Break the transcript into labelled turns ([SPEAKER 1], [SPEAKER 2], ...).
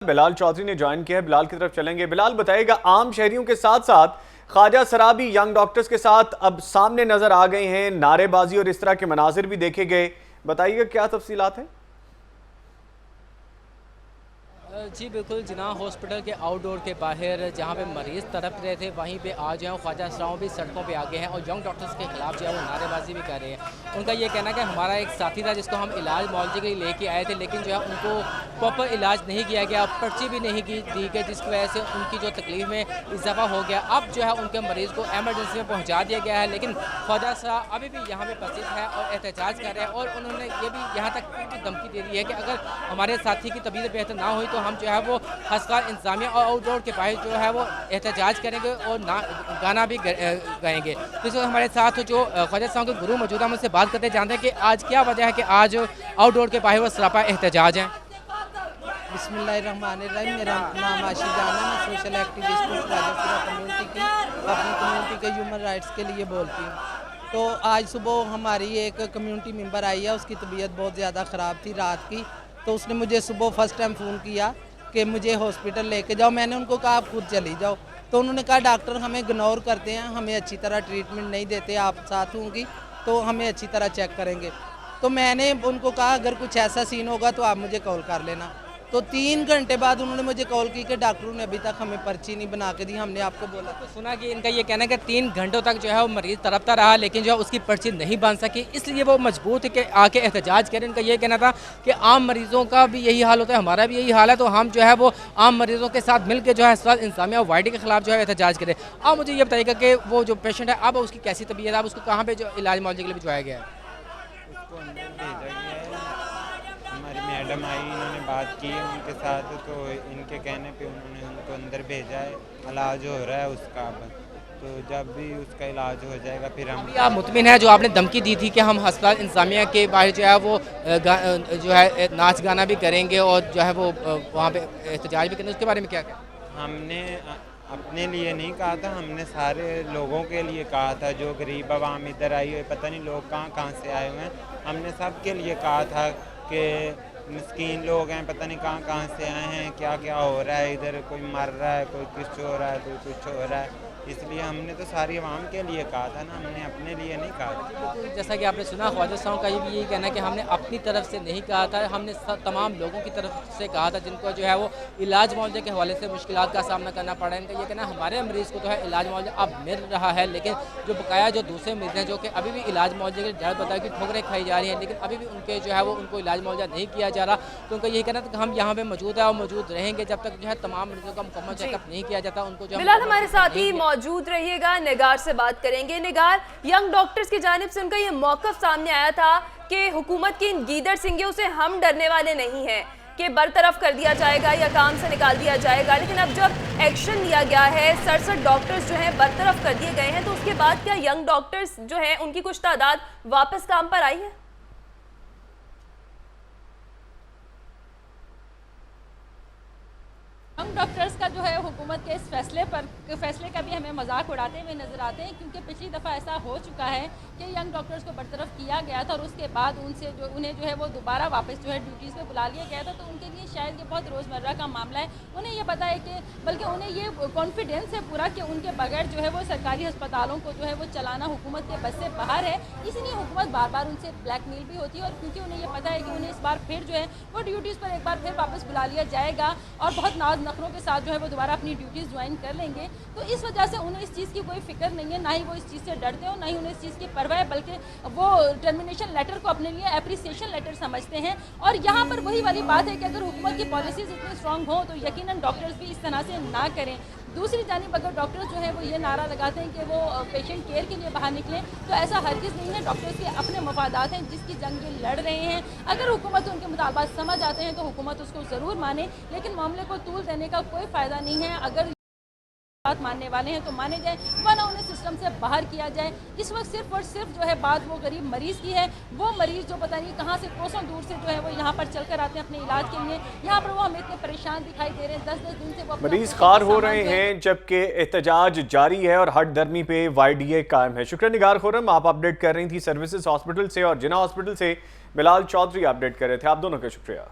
[SPEAKER 1] बिलाल चौधरी ने ज्वाइन किया है। बिलाल की तरफ चलेंगे। बिलाल बताइएगा, आम शहरियों के साथ साथ ख्वाजा सराबी यंग डॉक्टर्स के साथ अब सामने नजर आ गए हैं, नारेबाजी और इस तरह के मनाजिर भी देखे गए। बताइएगा क्या तफसीलात हैं।
[SPEAKER 2] जी बिल्कुल, जिना हॉस्पिटल के आउटडोर के बाहर जहाँ पे मरीज़ तड़प रहे थे वहीं पे आज जो है ख्वाजा सराओं भी सड़कों पे आ गए हैं और यंग डॉक्टर्स के खिलाफ जो है वो नारेबाजी भी कर रहे हैं। उनका ये कहना है कि हमारा एक साथी था जिसको हम इलाज मुआवजे के लिए लेके आए थे, लेकिन जो है उनको प्रॉपर इलाज नहीं किया गया, पर्ची भी नहीं दी गई, जिसकी वजह से उनकी जो तकलीफ में इजाफा हो गया। अब जो है उनके मरीज़ को एमरजेंसी में पहुँचा दिया गया है, लेकिन ख्वाजा सरा अभी भी यहाँ पर उपस्थित है और एहतजाज कर रहे हैं। और उन्होंने ये भी यहाँ तक धमकी दे दी है कि अगर हमारे साथी की तबीयत बेहतर ना हुई तो हम जो है वो अस्पताल इंतजामिया और आउटडोर के बाहर जो है वो एहतजाज करेंगे और गाना भी गाएंगे। तो इस हमारे साथ जो ख्वाजा साहब के गुरु मौजूद हैं, उनसे बात करते जानते हैं कि आज क्या वजह है कि आज आउटडोर के बाहर वो सरापा एहतजाज हैं।
[SPEAKER 3] बिस्मिल्लाहिर्रहमानिर्रहीम। मेरा नाम आशीष जाना, मैं सोशल एक्टिविस्ट हूँ राजापुरा कम्युनिटी की, अपनी कम्युनिटी के ह्यूमन राइट्स के लिए बोलती हूँ। तो आज सुबह हमारी एक कम्युनिटी मेंबर आई है, उसकी तबीयत बहुत ज़्यादा ख़राब थी रात की। तो उसने मुझे सुबह फर्स्ट टाइम फ़ोन किया कि मुझे हॉस्पिटल लेके जाओ। मैंने उनको कहा आप खुद चली जाओ। तो उन्होंने कहा डॉक्टर हमें इग्नोर करते हैं, हमें अच्छी तरह ट्रीटमेंट नहीं देते, आप साथ होंगी तो हमें अच्छी तरह चेक करेंगे। तो मैंने उनको कहा अगर कुछ ऐसा सीन होगा तो आप मुझे कॉल कर लेना। तो 3 घंटे बाद उन्होंने मुझे कॉल की कि डॉक्टरों ने अभी तक हमें पर्ची नहीं बना के दी, हमने आपको बोला।
[SPEAKER 2] तो सुना कि इनका ये कहना है कि 3 घंटों तक जो है वो मरीज़ तड़पता रहा, लेकिन जो है उसकी पर्ची नहीं बन सकी, इसलिए वो मजबूर थे कि आके एहतजाज करें। इनका ये कहना था कि आम मरीज़ों का भी यही हाल होता है, हमारा भी यही हाल है, तो हम जो है वो आम मरीज़ों के साथ मिल के जो है अस्पताल इंतजामिया और वाईडी के खिलाफ जो है एहतजाज करें। अब मुझे ये बताइएगा कि वो जो पेशेंट है अब उसकी कैसी तबीयत है, अब उसको कहाँ पर जो इलाज मुआवजे के लिए भिजवाया गया है?
[SPEAKER 4] उसको अंदर भेजा गया है। हमारी मैडम आई, इन्होंने बात की है उनके साथ, तो इनके कहने पे उन्होंने उनको अंदर भेजा है। इलाज हो रहा है उसका अब, तो जब भी उसका इलाज हो जाएगा फिर हम।
[SPEAKER 2] आप मुतमिन है? जो आपने धमकी दी थी कि हम अस्पताल इंतजामिया के बाहर जो है वो जो है नाच गाना भी करेंगे और जो है वो वहाँ पे एहतजाज भी करेंगे, उसके बारे में क्या कहें?
[SPEAKER 4] हमने अपने लिए नहीं कहा था, हमने सारे लोगों के लिए कहा था। जो गरीब आवाम इधर आई है, पता नहीं लोग कहाँ कहाँ से आए हुए हैं, हमने सब के लिए कहा था कि मिस्कीन लोग हैं, पता नहीं कहाँ कहाँ से आए हैं, क्या क्या हो रहा है इधर, कोई मर रहा है, कोई कुछ हो रहा है, कोई कुछ हो रहा है। इसलिए हमने तो सारी आवाम के लिए कहा था ना, हमने अपने लिए नहीं कहा था।
[SPEAKER 2] तो जैसा कि आपने सुना ख्वाजा साहब का ये भी यही कहना है कि हमने अपनी तरफ से नहीं कहा था, हमने तमाम लोगों की तरफ से कहा था जिनको जो है वो इलाज मुआवजे के हवाले से मुश्किलात का सामना करना पड़ रहा है। इनका ये कहना हमारे मरीज़ को तो है इलाज मुआवजा अब मिल रहा है, लेकिन जो बकाया जो दूसरे मरीज़ हैं जो कि अभी भी इलाज मुआवजे के डर बताया कि ठोकरें खाई जा रही हैं, लेकिन अभी भी उनके जो है वो उनको इलाज मुआवजा नहीं किया जा रहा। तो उनका यही कहना था कि हम यहाँ पे मौजूद है और मौजूद रहेंगे जब तक जो है तमाम मरीजों का मुकम्मल चेकअप नहीं किया जाता। उनको जो
[SPEAKER 5] बिलाल हमारे साथ ही मौजूद रहिएगा, निगार से बात करेंगे। निगार, यंग डॉक्टर्स की जानिब से उनका ये मौकफ सामने आया था कि हुकूमत की इन गीदड़ सिंगियों से हम डरने वाले नहीं हैं कि बरतरफ कर दिया जाएगा या काम से निकाल दिया जाएगा, लेकिन अब जब एक्शन लिया गया है, 67 डॉक्टर्स जो हैं बरतरफ कर दिए गए हैं, तो उसके बाद क्या यंग डॉक्टर्स जो हैं उनकी कुछ तादाद वापस काम पर आई है?
[SPEAKER 6] यंग डॉक्टर्स का जो है हुकूमत के इस फैसले का भी हमें मजाक उड़ाते हुए नजर आते हैं, क्योंकि पिछली दफ़ा ऐसा हो चुका है कि यंग डॉक्टर्स को बरतरफ किया गया था और उसके बाद उन्हें जो है वो दोबारा वापस जो है ड्यूटीज़ पे बुला लिया गया था। तो उनके लिए शायद ये बहुत रोज़मर्रा का मामला है। उन्हें ये पता है कि बल्कि उन्हें ये कॉन्फिडेंस है पूरा कि उनके बगैर जो है वो सरकारी अस्पतालों को जो है वो चलाना हुकूमत के बस से बाहर है। इसीलिए हुकूमत बार बार उनसे ब्लैकमेल भी होती है, और क्योंकि उन्हें ये पता है कि उन्हें इस बार फिर जो है वो ड्यूटीज़ पर एक बार फिर वापस बुला लिया जाएगा और बहुत नाज नखरों के साथ जो है वो दोबारा अपनी ड्यूटीज़ ज्वाइन कर लेंगे। तो इस वजह से उन्हें इस चीज़ की कोई फिक्र नहीं है, ना ही वो इस चीज़ से डरते हो, ना ही उन्हें इस चीज़ की परवाह है, बल्कि वो टर्मिनेशन लेटर को अपने लिए एप्रिसिएशन लेटर समझते हैं। और यहाँ पर वही वाली बात है कि अगर हुकूमत की पॉलिसीज़ इतनी स्ट्रॉन्ग हो तो यकीनन डॉक्टर्स भी इस तरह से ना करें। दूसरी जानिब अगर डॉक्टर्स जो है वो ये नारा लगाते हैं कि वो पेशेंट केयर के लिए बाहर निकलें, तो ऐसा हरगिज़ नहीं है। डॉक्टर्स के अपने मफादात हैं जिसकी जंग ये लड़ रहे हैं। अगर हुकूमत उनके मुतालबात समझ आते हैं तो हुकूमत उसको ज़रूर माने, लेकिन मामले को तूल देने का कोई फ़ायदा नहीं है। अगर बात मानने वाले हैं तो माने जाए, वरना उन्हें सिस्टम से बाहर किया जाए। इस वक्त सिर्फ और सिर्फ जो है बात वो गरीब मरीज़ की है, वो मरीज़ जो पता नहीं कहाँ से कोसों दूर से जो है वो यहाँ पर चल कर आते हैं अपने इलाज के लिए। यहाँ पर वो हमें इतने परेशान दिखाई दे रहे हैं, 10-10 दिन से वो
[SPEAKER 1] मरीज खार हो रहे हैं जबकि एहतजाज जारी है और हट दर्मी पे YDA कायम है। शुक्रिया निगार खुर्रम, आप अपडेट कर रही थी सर्विसेज हॉस्पिटल से, और जिना हॉस्पिटल से बिलाल चौधरी अपडेट कर रहे थे। आप दोनों का शुक्रिया।